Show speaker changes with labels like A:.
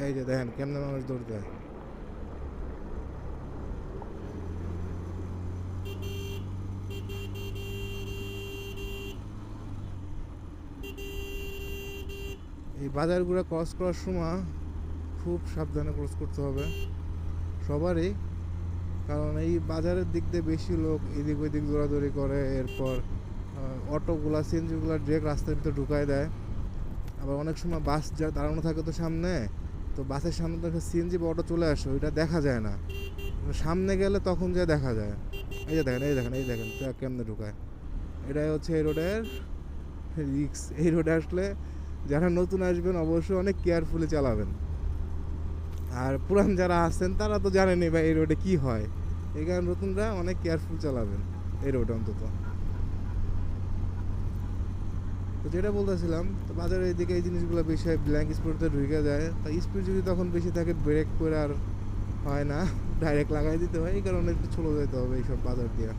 A: এই যে দেখেন কেমনে মানুষ দৌড় দেয়। এই বাজারগুলো ক্রস করার সময় খুব সাবধানে ক্রস করতে হবে সবারই, কারণ এই বাজারের দিক দিয়ে বেশি লোক এদিক ওইদিক দৌড়াদৌড়ি করে। এরপর অটোগুলা সিএনজিগুলা ডিরেক্ট রাস্তার ভিতরে ঢুকায় দেয়। আবার অনেক সময় বাস যা দাঁড়ানো থাকে তো সামনে, তো বাসের সামনে তো সিএনজি বা অটো চলে আসে, ওইটা দেখা যায় না। সামনে গেলে তখন যা দেখা যায়। এই যে দেখেন, এই দেখেন, এই দেখেন কেমনে ঢুকায়। এটাই হচ্ছে এই রোডের রিক্স। এই রোডে আসলে যারা নতুন আসবেন অবশ্যই অনেক কেয়ারফুলি চালাবেন। আর পুরান যারা আছেন তারা তো জানেনই ভাই এই রোডে কী হয়, এই কারণে নতুনরা অনেক কেয়ারফুল চালাবেন এই রোডে অন্তত। তো যেটা বলতেছিলাম, তো বাজারের এদিকে এই জিনিসগুলো বেশি হয়, ব্ল্যাঙ্ক স্পিডতে ঢুকে যায়। তা স্পিড যদি তখন বেশি থাকে ব্রেক করে আর হয় না, ডাইরেক্ট লাগাই দিতে হয়, এই কারণে একটু চলে যেতে হবে এইসব বাজার দিয়ে।